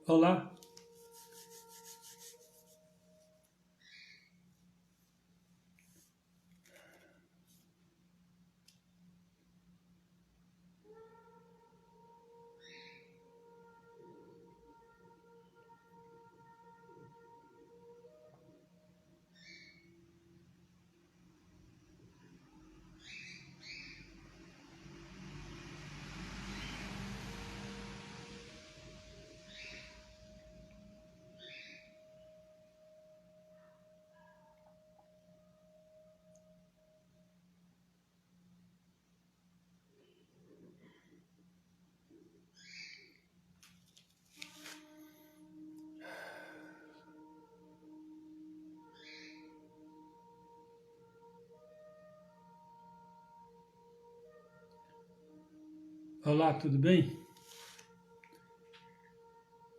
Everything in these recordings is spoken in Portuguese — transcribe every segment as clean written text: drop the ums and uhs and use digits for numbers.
Olá, olá, tudo bem?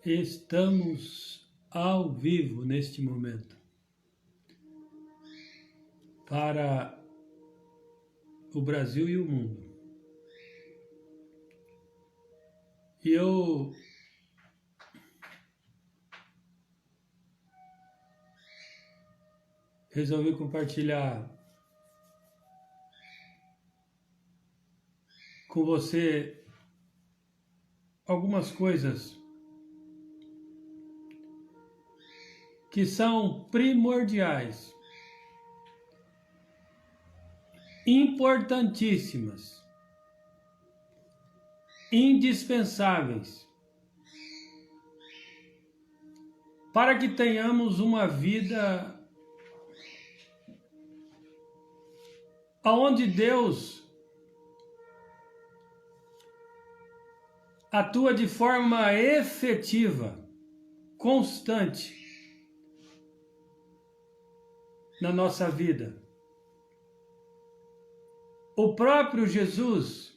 Estamos ao vivo neste momento para o Brasil e o mundo. E eu resolvi compartilhar com você algumas coisas que são primordiais, importantíssimas, indispensáveis para que tenhamos uma vida onde Deus atua de forma efetiva, constante na nossa vida. O próprio Jesus,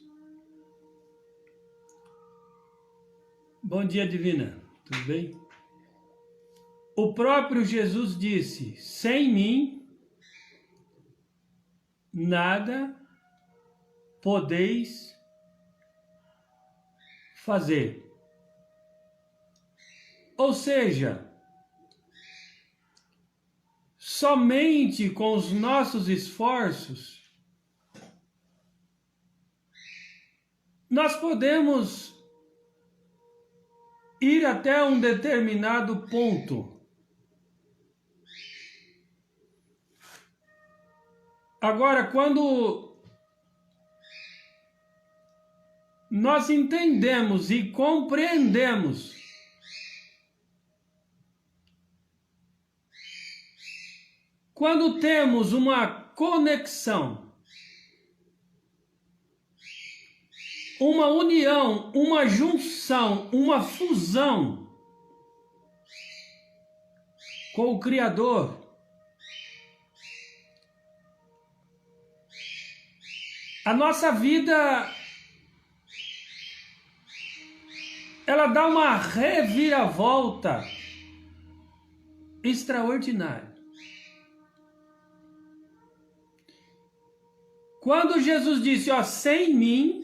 bom dia Divina, tudo bem? O próprio Jesus disse: sem mim nada podeis fazer. Ou seja, somente com os nossos esforços nós podemos ir até um determinado ponto. Agora, quando nós entendemos e compreendemos quando temos uma conexão, uma união, uma junção, uma fusão com o Criador, a nossa vida ela dá uma reviravolta extraordinária. Quando Jesus disse, sem mim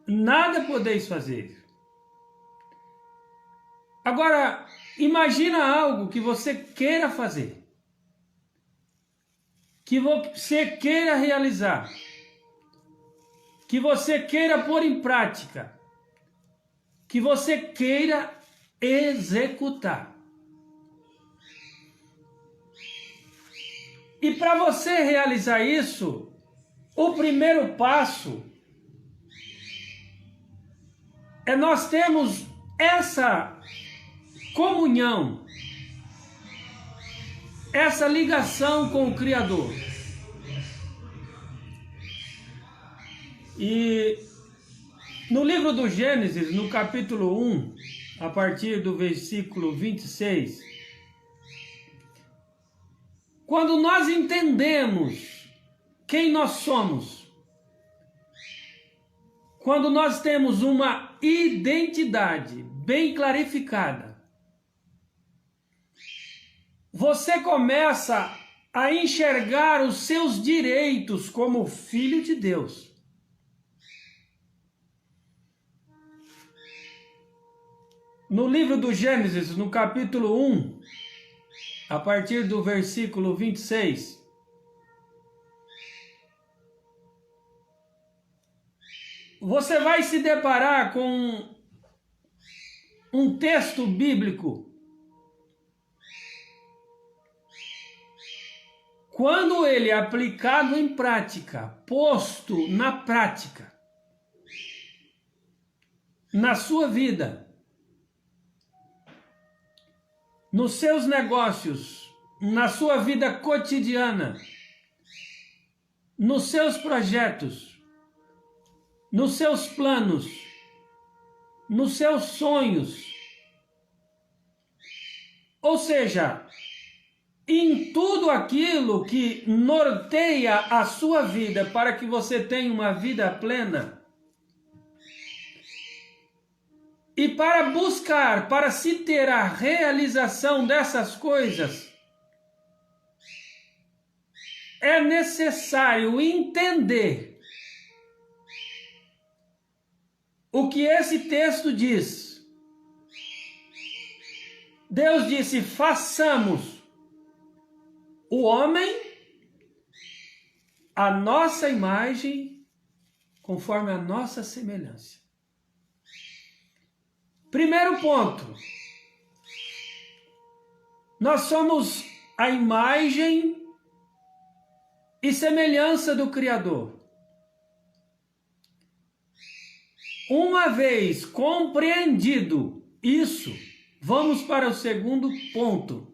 nada podeis fazer. Agora, imagina algo que você queira fazer, que você queira realizar, que você queira pôr em prática, que você queira executar. E para você realizar isso, o primeiro passo é nós termos essa comunhão, essa ligação com o Criador. E no livro do Gênesis, no capítulo 1, a partir do versículo 26, quando nós entendemos quem nós somos, quando nós temos uma identidade bem clarificada, você começa a enxergar os seus direitos como filho de Deus. No livro do Gênesis, no capítulo 1, a partir do versículo 26, você vai se deparar com um texto bíblico. Quando ele é aplicado em prática, posto na prática, na sua vida, nos seus negócios, na sua vida cotidiana, nos seus projetos, nos seus planos, nos seus sonhos, ou seja, em tudo aquilo que norteia a sua vida para que você tenha uma vida plena, e para buscar, para se ter a realização dessas coisas, é necessário entender o que esse texto diz. Deus disse: façamos o homem à nossa imagem, conforme a nossa semelhança. Primeiro ponto, nós somos a imagem e semelhança do Criador. Uma vez compreendido isso, vamos para o segundo ponto.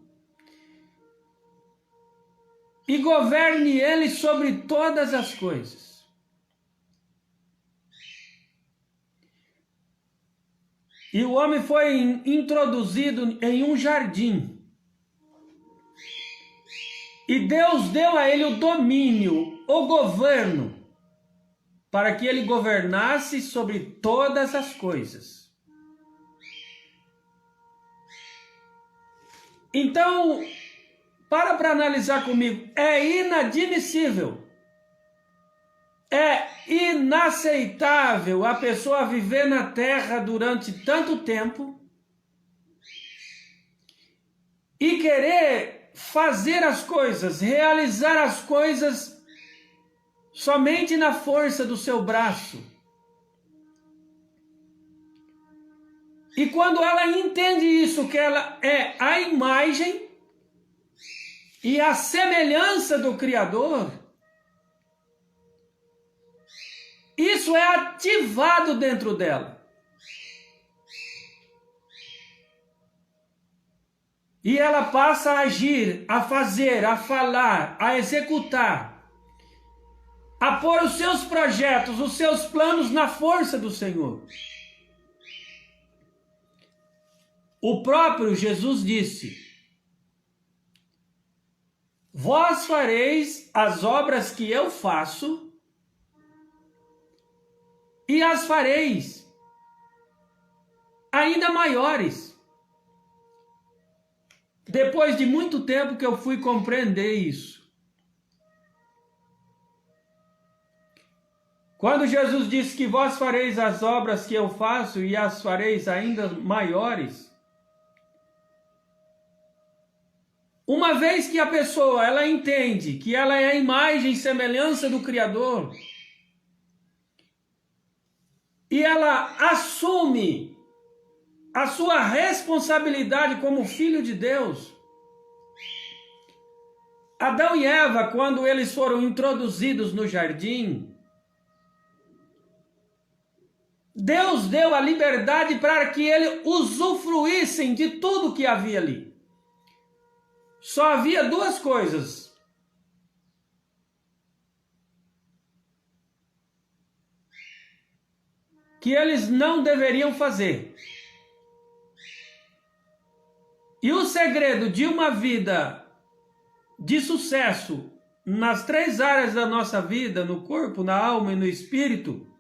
E governe ele sobre todas as coisas. E o homem foi introduzido em um jardim. E Deus deu a ele o domínio, o governo, para que ele governasse sobre todas as coisas. Então, para analisar comigo, é inadmissível, é inaceitável a pessoa viver na terra durante tanto tempo e querer fazer as coisas, realizar as coisas somente na força do seu braço. E quando ela entende isso, que ela é a imagem e a semelhança do Criador, isso é ativado dentro dela. E ela passa a agir, a fazer, a falar, a executar, a pôr os seus projetos, os seus planos na força do Senhor. O próprio Jesus disse: vós fareis as obras que eu faço, e as fareis ainda maiores. Depois de muito tempo que eu fui compreender isso. Quando Jesus disse que vós fareis as obras que eu faço e as fareis ainda maiores, uma vez que a pessoa ela entende que ela é a imagem e semelhança do Criador, e ela assume a sua responsabilidade como filho de Deus. Adão e Eva, quando eles foram introduzidos no jardim, Deus deu a liberdade para que eles usufruíssem de tudo que havia ali. Só havia duas coisas: que eles não deveriam fazer. E o segredo de uma vida de sucesso nas três áreas da nossa vida, no corpo, na alma e no espírito,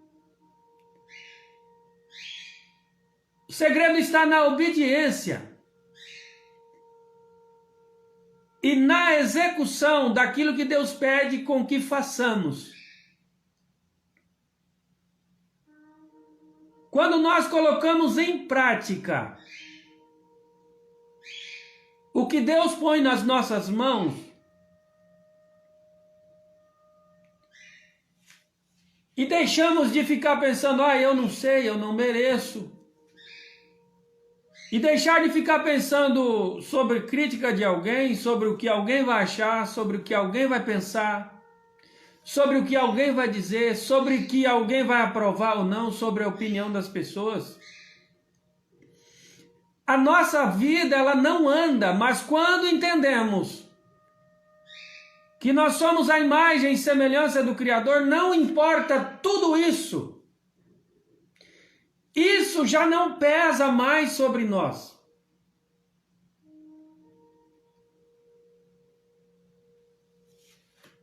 o segredo está na obediência e na execução daquilo que Deus pede com que façamos. Quando nós colocamos em prática o que Deus põe nas nossas mãos e deixamos de ficar pensando, eu não sei, eu não mereço. E deixar de ficar pensando sobre crítica de alguém, sobre o que alguém vai achar, sobre o que alguém vai pensar, sobre o que alguém vai dizer, sobre o que alguém vai aprovar ou não, sobre a opinião das pessoas. A nossa vida, ela não anda, mas quando entendemos que nós somos a imagem e semelhança do Criador, não importa tudo isso. Isso já não pesa mais sobre nós.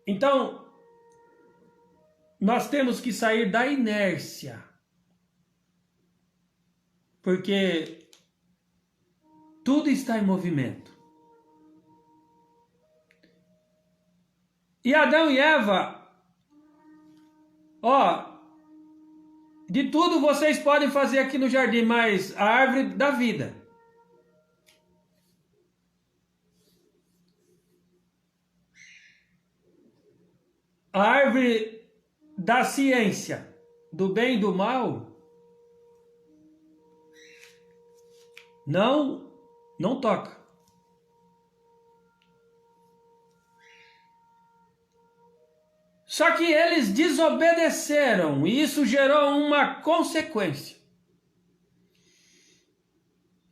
Então, nós temos que sair da inércia. Porque tudo está em movimento. E Adão e Eva, de tudo vocês podem fazer aqui no jardim, mas a árvore da vida, a árvore da ciência, do bem e do mal, não toca. Só que eles desobedeceram e isso gerou uma consequência.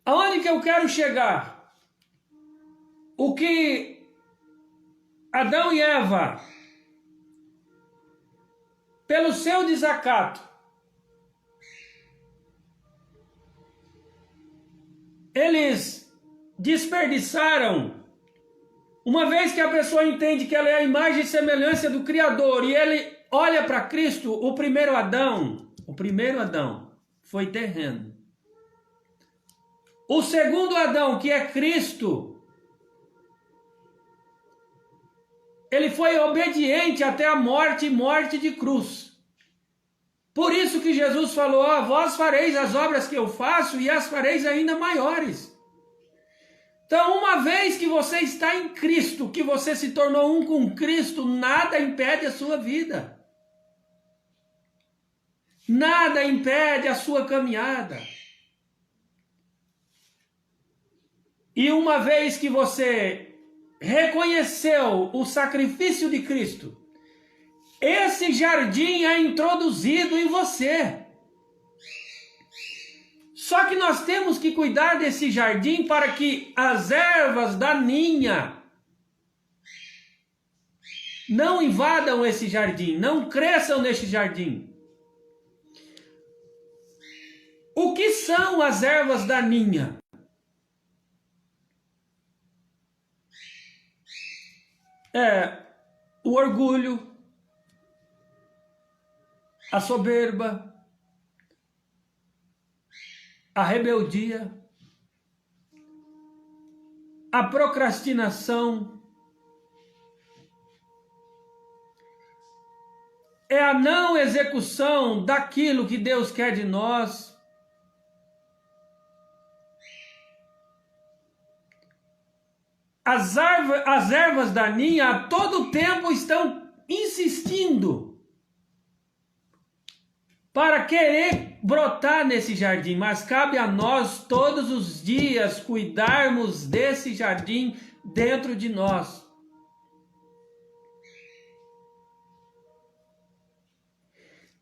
Aonde que eu quero chegar? O que Adão e Eva, pelo seu desacato, eles desperdiçaram. Uma vez que a pessoa entende que ela é a imagem e semelhança do Criador e ele olha para Cristo, o primeiro Adão foi terreno. O segundo Adão, que é Cristo, ele foi obediente até a morte e morte de cruz. Por isso que Jesus falou, vós fareis as obras que eu faço e as fareis ainda maiores. Então, uma vez que você está em Cristo, que você se tornou um com Cristo, nada impede a sua vida. Nada impede a sua caminhada. E uma vez que você reconheceu o sacrifício de Cristo, esse jardim é introduzido em você. Só que nós temos que cuidar desse jardim para que as ervas daninhas não invadam esse jardim, não cresçam nesse jardim. O que são as ervas daninhas? O orgulho, a soberba, a rebeldia, a procrastinação, é a não execução daquilo que Deus quer de nós. As ervas daninhas a todo tempo estão insistindo para querer brotar nesse jardim, mas cabe a nós todos os dias cuidarmos desse jardim dentro de nós.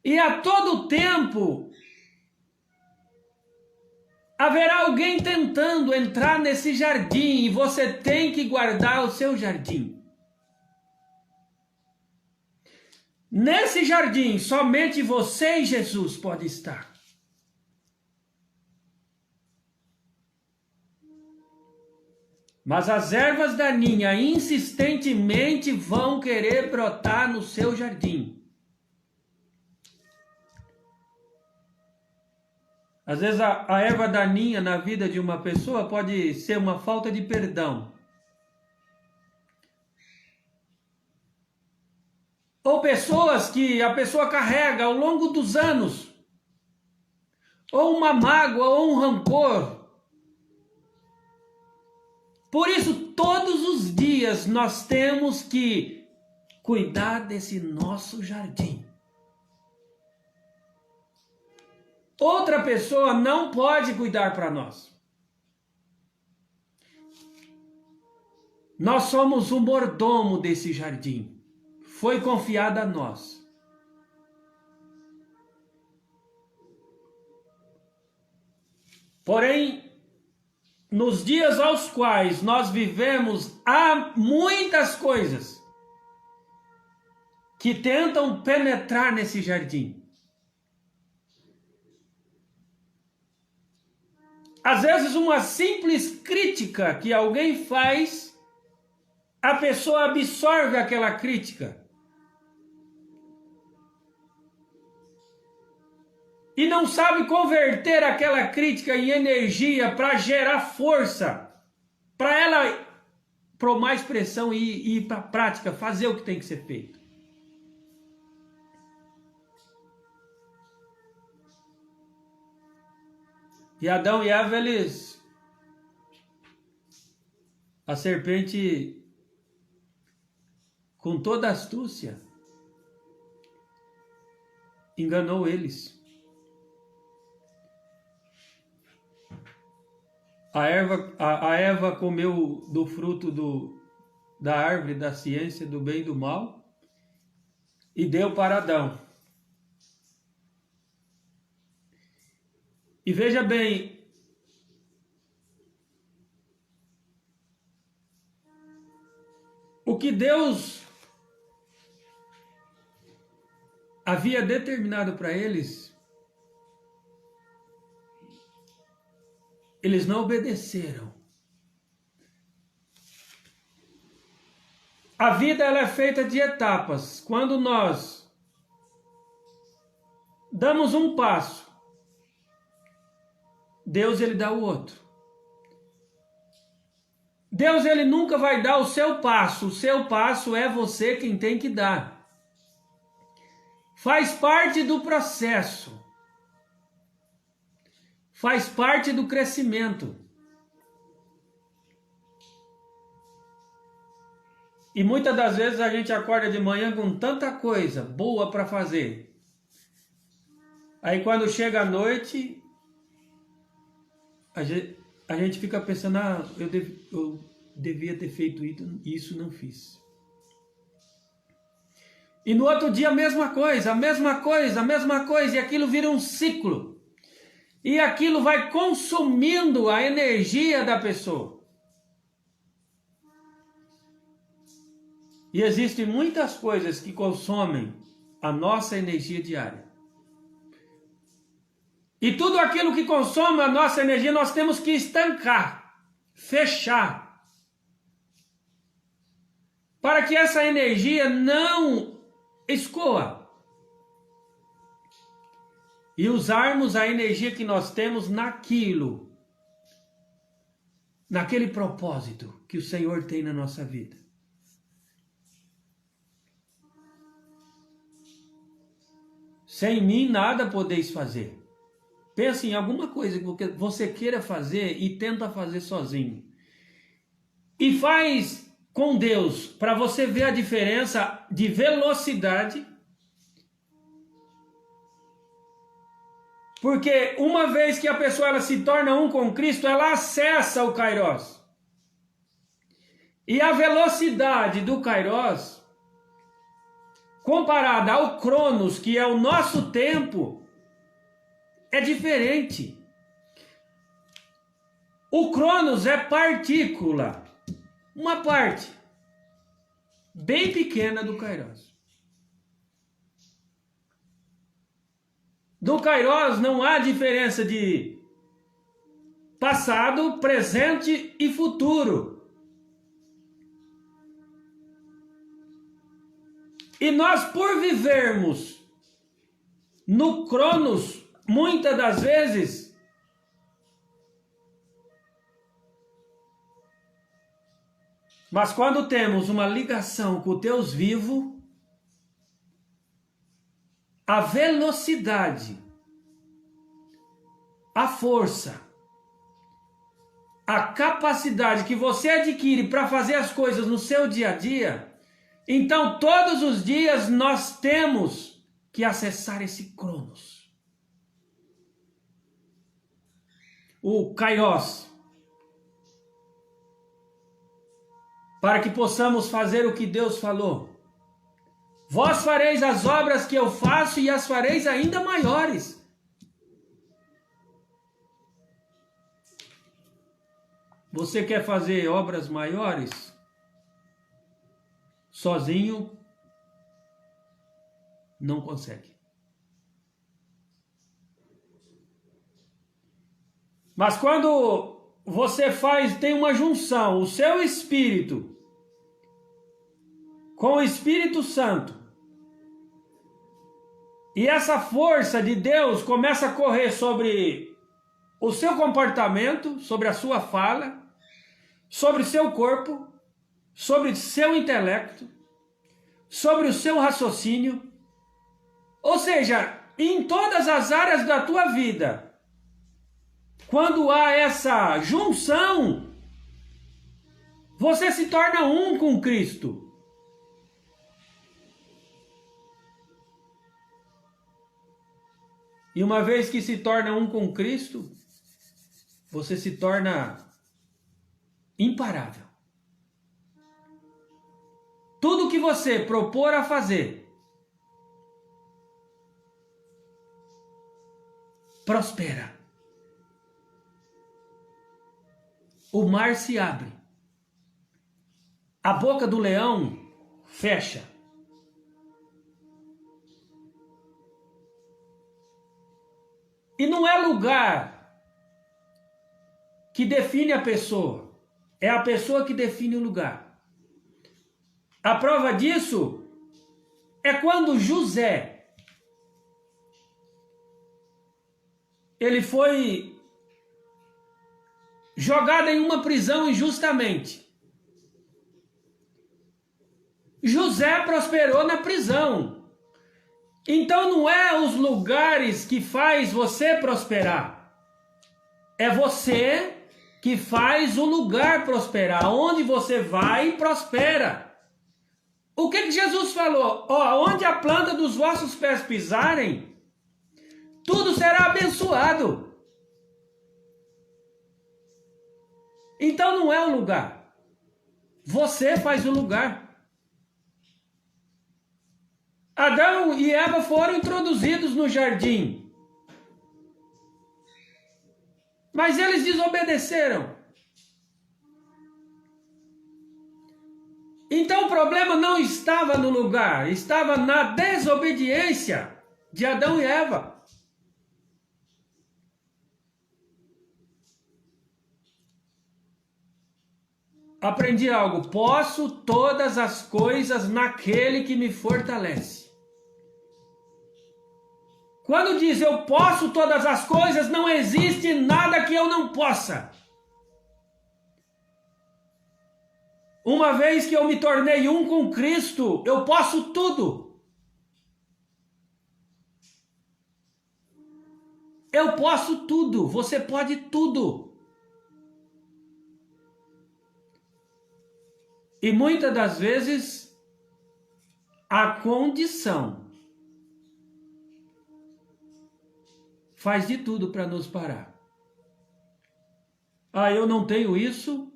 E a todo tempo haverá alguém tentando entrar nesse jardim e você tem que guardar o seu jardim. Nesse jardim, somente você e Jesus podem estar. Mas as ervas daninhas insistentemente vão querer brotar no seu jardim. Às vezes a erva daninha na vida de uma pessoa pode ser uma falta de perdão. Ou pessoas que a pessoa carrega ao longo dos anos. Ou uma mágoa, ou um rancor. Por isso, todos os dias nós temos que cuidar desse nosso jardim. Outra pessoa não pode cuidar para nós. Nós somos o mordomo desse jardim. Foi confiado a nós. Porém, nos dias aos quais nós vivemos, há muitas coisas que tentam penetrar nesse jardim. Às vezes, uma simples crítica que alguém faz, a pessoa absorve aquela crítica. E não sabe converter aquela crítica em energia para gerar força, para ela tomar expressão e ir para a prática, fazer o que tem que ser feito. E Adão e Eva, a serpente, com toda astúcia, enganou eles. A Eva comeu do fruto da árvore da ciência do bem e do mal e deu para Adão. E veja bem, o que Deus havia determinado para eles, eles não obedeceram. A vida ela é feita de etapas. Quando nós damos um passo, Deus ele dá o outro. Deus ele nunca vai dar o seu passo é você quem tem que dar. Faz parte do processo. Faz parte do crescimento. E muitas das vezes a gente acorda de manhã com tanta coisa boa para fazer. Aí quando chega a noite, a gente fica pensando, eu devia ter feito isso, não fiz. E no outro dia a mesma coisa, e aquilo vira um ciclo. E aquilo vai consumindo a energia da pessoa. E existem muitas coisas que consomem a nossa energia diária. E tudo aquilo que consome a nossa energia, nós temos que estancar, fechar. Para que essa energia não escoa. E usarmos a energia que nós temos naquele propósito que o Senhor tem na nossa vida. Sem mim nada podeis fazer. Pense em alguma coisa que você queira fazer e tenta fazer sozinho. E faz com Deus para você ver a diferença de velocidade. Porque uma vez que a pessoa ela se torna um com Cristo, ela acessa o Kairos. E a velocidade do Kairos, comparada ao Cronos, que é o nosso tempo, é diferente. O Cronos é partícula, uma parte bem pequena do Kairos. Do Kairos não há diferença de passado, presente e futuro. E nós, por vivermos no Cronos, muitas das vezes, mas quando temos uma ligação com o Deus vivo, a velocidade, a força a capacidade que você adquire para fazer as coisas no seu dia a dia, então todos os dias nós temos que acessar esse Cronos. O Kairos. Para que possamos fazer o que Deus falou. Vós fareis as obras que eu faço e as fareis ainda maiores. Você quer fazer obras maiores? Sozinho? Não consegue. Mas quando você tem uma junção, o seu espírito com o Espírito Santo, e essa força de Deus começa a correr sobre o seu comportamento, sobre a sua fala, sobre o seu corpo, sobre o seu intelecto, sobre o seu raciocínio, ou seja, em todas as áreas da tua vida, quando há essa junção, você se torna um com Cristo. E uma vez que se torna um com Cristo, você se torna imparável. Tudo que você propor a fazer, prospera. O mar se abre. A boca do leão fecha. E não é lugar que define a pessoa. É a pessoa que define o lugar. A prova disso é quando José, ele foi jogado em uma prisão injustamente. José prosperou na prisão. Então não é os lugares que faz você prosperar. É você que faz o lugar prosperar. Onde você vai, prospera. O que Jesus falou? Ó, onde a planta dos vossos pés pisarem, tudo será abençoado. Então não é o lugar. Você faz o lugar. Adão e Eva foram introduzidos no jardim. Mas eles desobedeceram. Então o problema não estava no lugar, estava na desobediência de Adão e Eva. Aprendi algo. Posso todas as coisas naquele que me fortalece. Quando diz eu posso todas as coisas, não existe nada que eu não possa. Uma vez que eu me tornei um com Cristo, eu posso tudo. Eu posso tudo, você pode tudo. E muitas das vezes, a condição faz de tudo para nos parar. Ah, eu não tenho isso.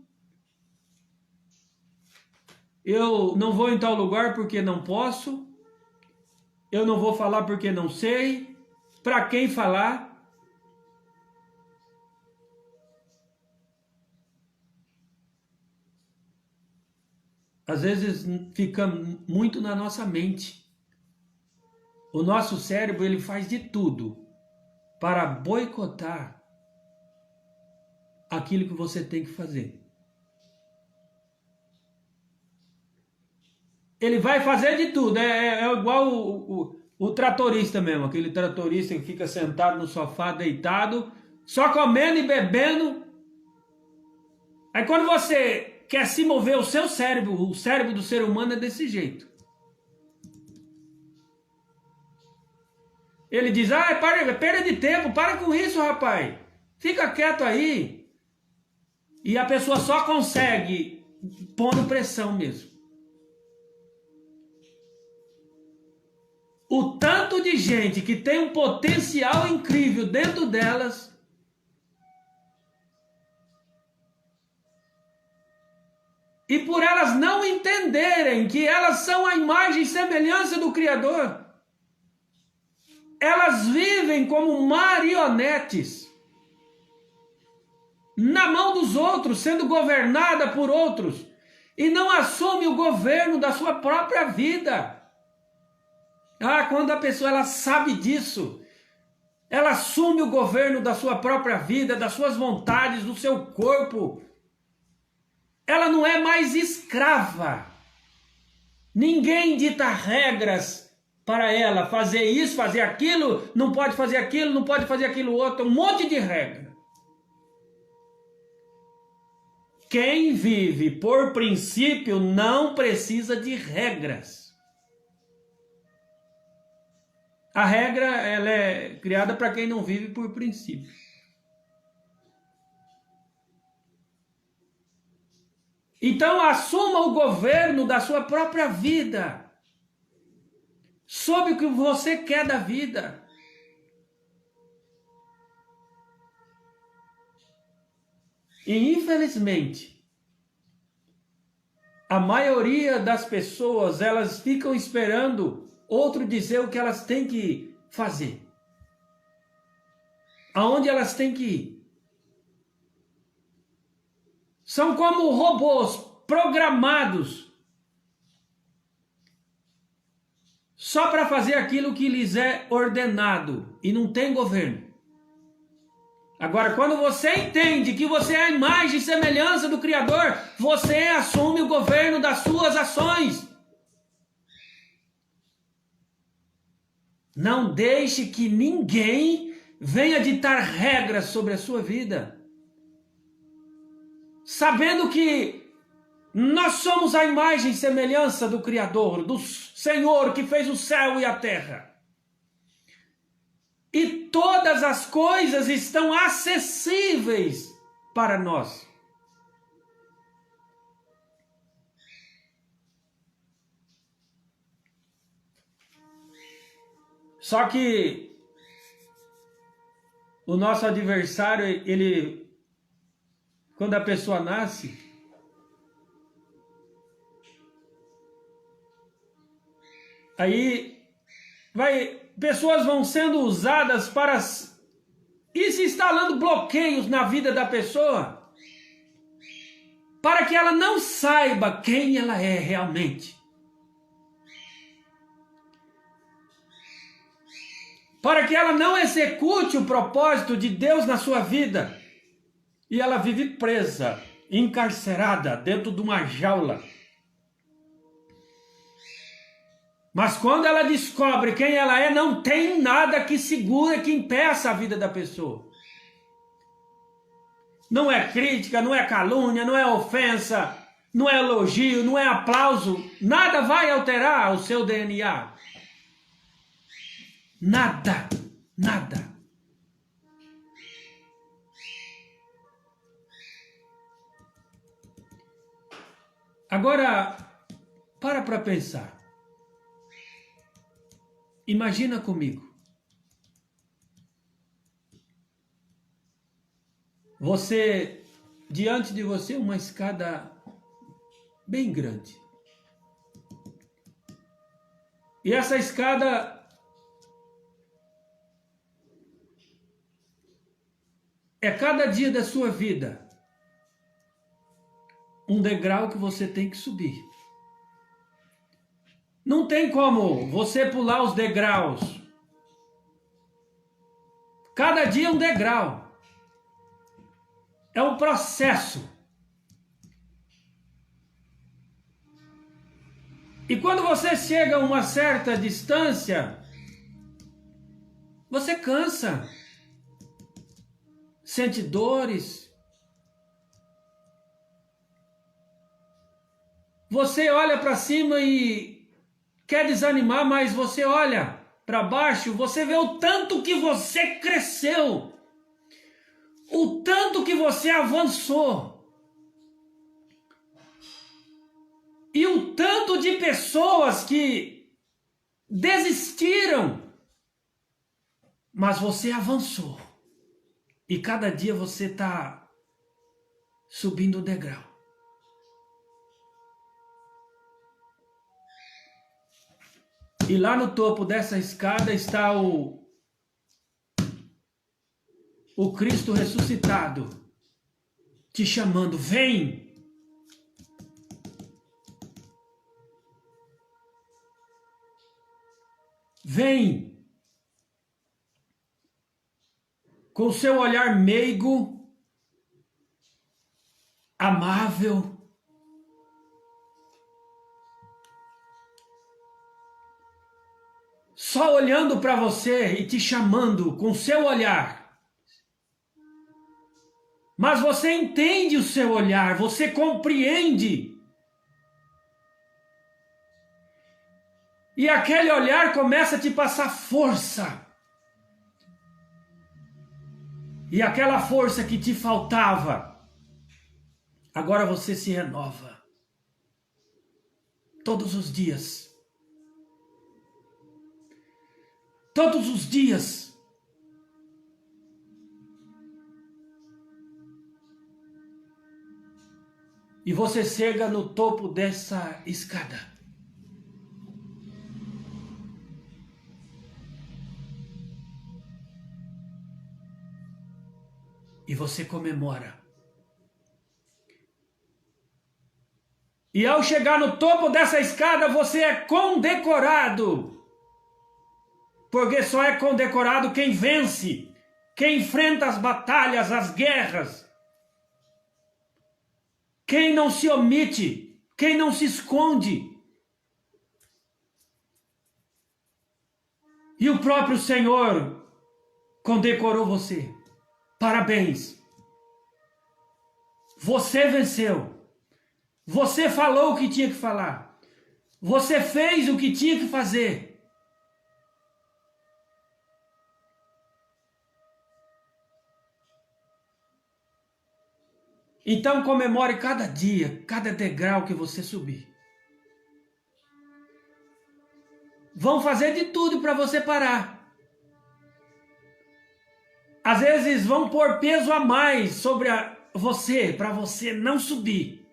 Eu não vou em tal lugar porque não posso. Eu não vou falar porque não sei. Para quem falar? Às vezes fica muito na nossa mente. O nosso cérebro, ele faz de tudo para boicotar aquilo que você tem que fazer. Ele vai fazer de tudo. É igual o tratorista mesmo. Aquele tratorista que fica sentado no sofá, deitado, só comendo e bebendo. Aí quando você quer se mover, o seu cérebro, o cérebro do ser humano é desse jeito. Ele diz, perda de tempo, para com isso, rapaz. Fica quieto aí. E a pessoa só consegue pondo pressão mesmo. O tanto de gente que tem um potencial incrível dentro delas, e por elas não entenderem que elas são a imagem e semelhança do Criador, elas vivem como marionetes na mão dos outros, sendo governada por outros, e não assume o governo da sua própria vida. Quando a pessoa ela sabe disso, ela assume o governo da sua própria vida, das suas vontades, do seu corpo. Ela não é mais escrava. Ninguém dita regras para ela, fazer isso, fazer aquilo, não pode fazer aquilo, não pode fazer aquilo outro, um monte de regra. Quem vive por princípio não precisa de regras. A regra ela é criada para quem não vive por princípio. Então assuma o governo da sua própria vida, sobre o que você quer da vida. E infelizmente, a maioria das pessoas, elas ficam esperando outro dizer o que elas têm que fazer. Aonde elas têm que ir. São como robôs programados só para fazer aquilo que lhes é ordenado e não tem governo. Agora, quando você entende que você é a imagem e semelhança do Criador, você assume o governo das suas ações. Não deixe que ninguém venha ditar regras sobre a sua vida. Sabendo que nós somos a imagem e semelhança do Criador, do Senhor que fez o céu e a terra. E todas as coisas estão acessíveis para nós. Só que o nosso adversário, ele, quando a pessoa nasce, aí pessoas vão sendo usadas para ir se instalando bloqueios na vida da pessoa, para que ela não saiba quem ela é realmente. Para que ela não execute o propósito de Deus na sua vida. E ela vive presa, encarcerada dentro de uma jaula. Mas quando ela descobre quem ela é, não tem nada que segure, que impeça a vida da pessoa. Não é crítica, não é calúnia, não é ofensa, não é elogio, não é aplauso. Nada vai alterar o seu DNA. Nada, nada. Agora, para pensar. Imagina comigo. Diante de você, uma escada bem grande. E essa escada é cada dia da sua vida um degrau que você tem que subir. Não tem como você pular os degraus. Cada dia é um degrau. É um processo. E quando você chega a uma certa distância, você cansa. Sente dores. Você olha para cima e quer desanimar, mas você olha para baixo, você vê o tanto que você cresceu, o tanto que você avançou. pessoas que desistiram, mas você avançou. E cada dia você está subindo o degrau. E lá no topo dessa escada está o Cristo ressuscitado, te chamando, vem! Vem! Com seu olhar meigo, amável, só olhando para você e te chamando com seu olhar. Mas você entende o seu olhar, você compreende. E aquele olhar começa a te passar força. E aquela força que te faltava, agora você se renova. Todos os dias. Todos os dias. E você chega no topo dessa escada. E você comemora. E ao chegar no topo dessa escada, você é condecorado. Porque só é condecorado quem vence, quem enfrenta as batalhas, as guerras. Quem não se omite, quem não se esconde. E o próprio Senhor condecorou você. Parabéns. Você venceu. Você falou o que tinha que falar. Você fez o que tinha que fazer. Então comemore cada dia, cada degrau que você subir. Vão fazer de tudo para você parar. Às vezes vão pôr peso a mais sobre você, para você não subir.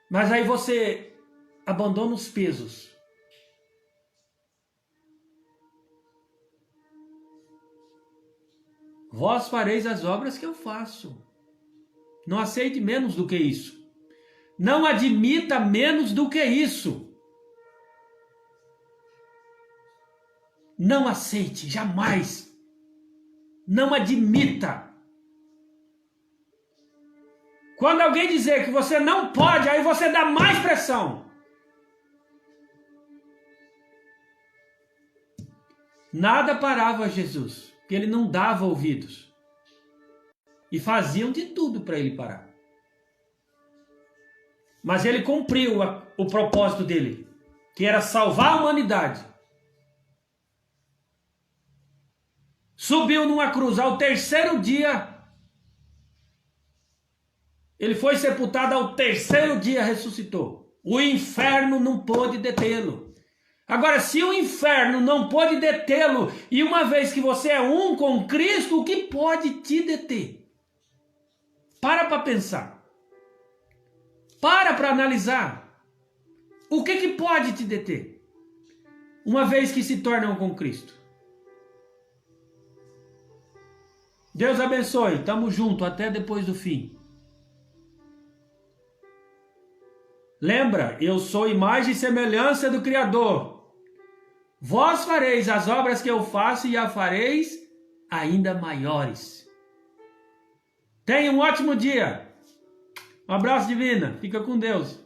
Mas aí você abandona os pesos. Vós fareis as obras que eu faço. Não aceite menos do que isso. Não admita menos do que isso. Não aceite, jamais. Não admita. Quando alguém dizer que você não pode, aí você dá mais pressão. Nada parava Jesus, porque ele não dava ouvidos. E faziam de tudo para ele parar. Mas ele cumpriu o propósito dele, que era salvar a humanidade. Subiu numa cruz ao terceiro dia. Ele foi sepultado ao terceiro dia, ressuscitou. O inferno não pôde detê-lo. Agora, se o inferno não pôde detê-lo, e uma vez que você é um com Cristo, o que pode te deter? Para pensar. Para analisar. O que pode te deter? Uma vez que se torna um com Cristo. Deus abençoe. Tamo junto até depois do fim. Lembra, eu sou imagem e semelhança do Criador. Vós fareis as obras que eu faço e a fareis ainda maiores. Tenha um ótimo dia. Um abraço divino. Fica com Deus.